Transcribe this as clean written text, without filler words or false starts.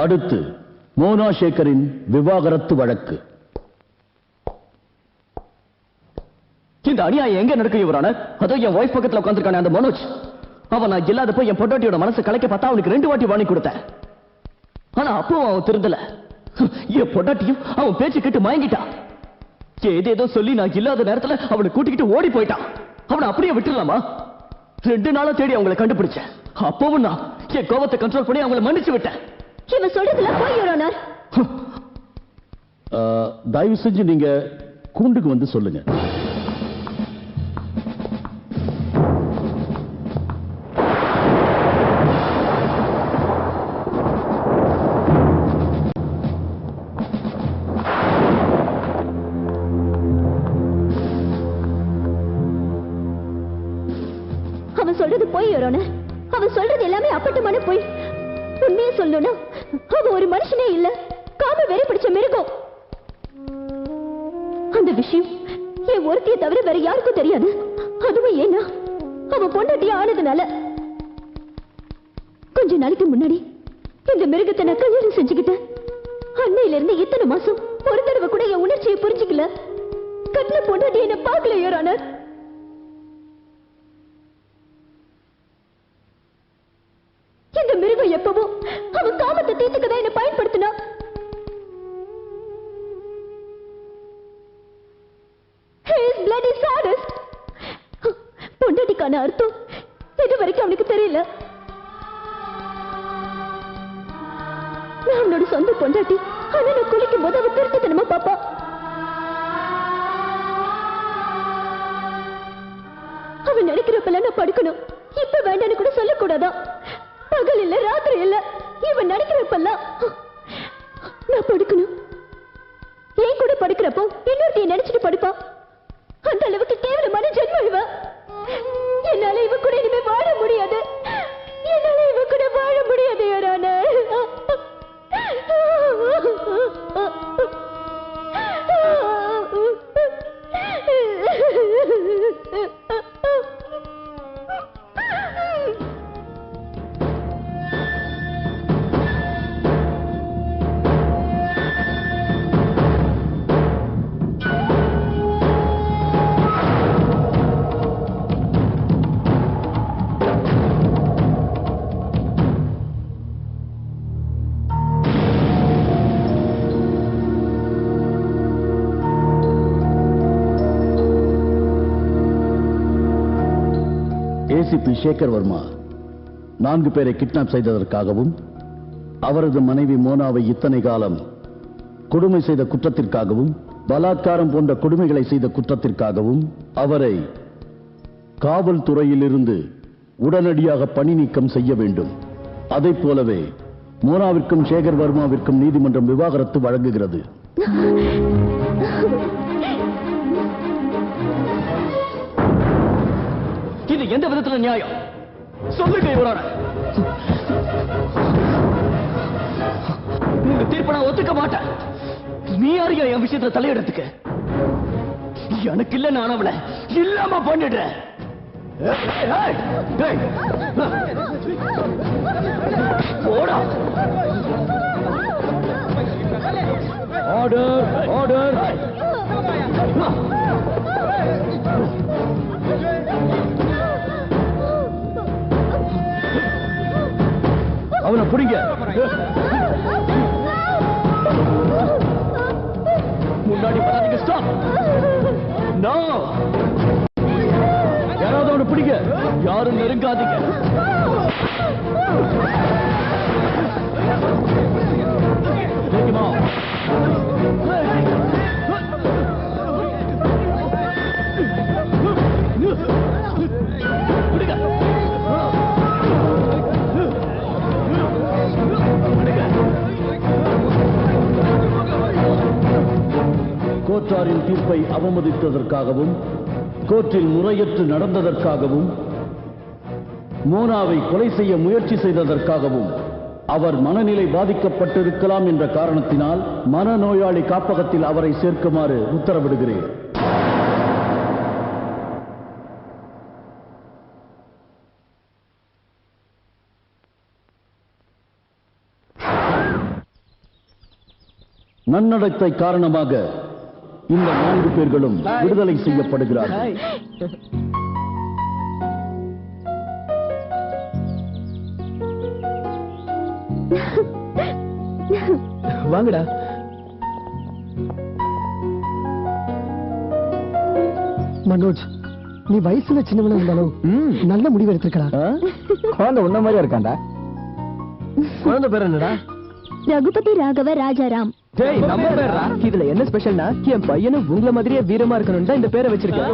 அடுத்து மோனா சேகரின் விவாகரத்து வழக்கு. இந்த அநியாயம் எங்க நடக்கும் இவரான? அதோ என் வைஃப் பக்கத்துல உட்கார்ந்திருக்கானே அந்த மனோஜ், அவன் நான் இல்லாதப்ப என் பொண்டாட்டியோட மனசை கலைக்க பார்த்தா அவனுக்கு 2 வாட்டி வாங்கி கொடுத்தேன். ஆனா அப்பவும் அவன் திருந்தல. என் பொண்டாட்டியும் அவன் பேச்சு கேட்டு மயங்கிட்டான். ஏதேதோ சொல்லி நான் இல்லாத நேரத்துல அவனை கூட்டிக்கிட்டு ஓடி போயிட்டான். அவனை அப்படியே விட்டுடலாமா? 2 நாளா தேடி அவங்களை கண்டுபிடிச்சேன். அப்பவும் நான் என் கோபத்தை கண்ட்ரோல் பண்ணி அவங்களை மன்னிச்சு விட்டேன். இவன் சொல்றதுல போய் யுவர் ஆனர். தயவு செஞ்சு நீங்க கூண்டுக்கு வந்து சொல்லுங்க. அவன் சொல்றது போய் யுவர் ஆனர். அவன் சொல்றது எல்லாமே அப்பட்டமான போய். உண்மையை சொல்லணும்னா அவன் ஒரு மனுஷனே இல்ல, காம வெறி பிடிச்ச மிருகம். அந்த விஷயம் என் ஒருத்தியை தவிர வேற யாருக்கும் தெரியாது. அதுவும் ஏன்னா அவன் பொண்டாட்டியா ஆனதுனால. கொஞ்ச நாளைக்கு முன்னாடி இந்த மிருகத்தை நான் கல்யாணம் செஞ்சுக்கிட்டேன். அன்னையில இருந்து இத்தனை மாசம் ஒரு தடவை கூட என் உணர்ச்சியை புரிஞ்சுக்கல. கட்டின பொண்டாட்டி என்ன பார்க்கல யுவர் ஆனர். இந்த மிருகம் எப்பவோ அவன் காமத்தை தீர்த்துக்கதான் என்ன பயன்படுத்தினா. பொண்டாட்டிக்கான அர்த்தம் இது வரைக்கும் அவனுக்கு தெரியல. நான் அவனோட சொந்த பொண்டாட்டி. ஆனா நான் குளிக்கும் போது அவன் திருட்டுத்தனமா பாப்பா. அவன் நினைக்கிறப்பெல்லாம் நான் படுக்கணும். இப்ப வேண்டான்னு கூட சொல்லக்கூடாதா? பகல் இல்ல ராத்திரி இல்ல, இவன் நினைக்கிறப்பெல்லாம் நான் படுக்கணும். ஏன் கூட படுக்கிறப்போ இன்னொருத்தைய நினைச்சிட்டு படுப்பா. அந்த அளவுக்கு கேவலமான ஜென்மம் இவ. என்னால இவ கூட இனிமே வாழ முடியாது. என்னால இவ கூட வாழ முடியாது யாரான. ஏசிபி சேகர் வர்மா 4 பேரை கிட்னாப் செய்ததற்காகவும், அவரது மனைவி மோனாவை இத்தனை காலம் கொடுமை செய்த குற்றத்திற்காகவும், பலாத்காரம் போன்ற கொடுமைகளை செய்த குற்றத்திற்காகவும் அவரை காவல்துறையிலிருந்து உடனடியாக பணி நீக்கம் செய்ய வேண்டும். அதைப் போலவே மோனாவிற்கும் சேகர் வர்மாவிற்கும் நீதிமன்றம் விவாகரத்து வழங்குகிறது. இது எந்த விதத்துல நியாயம்? சொல்லுங்க இவரோட. உங்க தீர்ப்பை நான் ஒத்துக்க மாட்டேன். நீ யாரையா என் விஷயத்துல தலையிடறதுக்கு? எனக்கு இல்ல, நான் அவளை இல்லாம பண்ணிடுறேன். போடா. Order, order. அவனை பிடிங்க. முன்னாடி பண்ணாதீங்க. ஸ்டாப். நோ. யாராவது அவனை பிடிங்க. யாரும் நெருங்காதீங்க. கோர்ட்டாரின் தீர்ப்பை அவமதித்ததற்காகவும், கோர்ட்டில் முறையற்று நடந்ததற்காகவும், மோனாவை கொலை செய்ய முயற்சி செய்ததற்காகவும், அவர் மனநிலை பாதிக்கப்பட்டிருக்கலாம் என்ற காரணத்தினால் மனநோயாளி காப்பகத்தில் அவரை சேர்க்குமாறு உத்தரவிடுகிறேன். நன்னடத்தை காரணமாக இந்த 4 பேர்களும் விடுதலை செய்யப்படுகிறார்கள். வாங்கடா. மனோஜ், நீ வயசுல சின்னவனா இருந்தாலும் நல்ல முடிவு எடுத்திருக்கா. குழந்தை உன்ன மாதிரியா இருக்காண்டா. குழந்தை பேர் என்னடா? ரகுபதி ராகவ ராஜாராம். டேய், நம்ம பேரா? இதுல என்ன ஸ்பெஷல்னா என் பையனும் உங்கள மாதிரியே வீரமா இருக்கணும் தான் இந்த பேரை வச்சிருக்கேன்.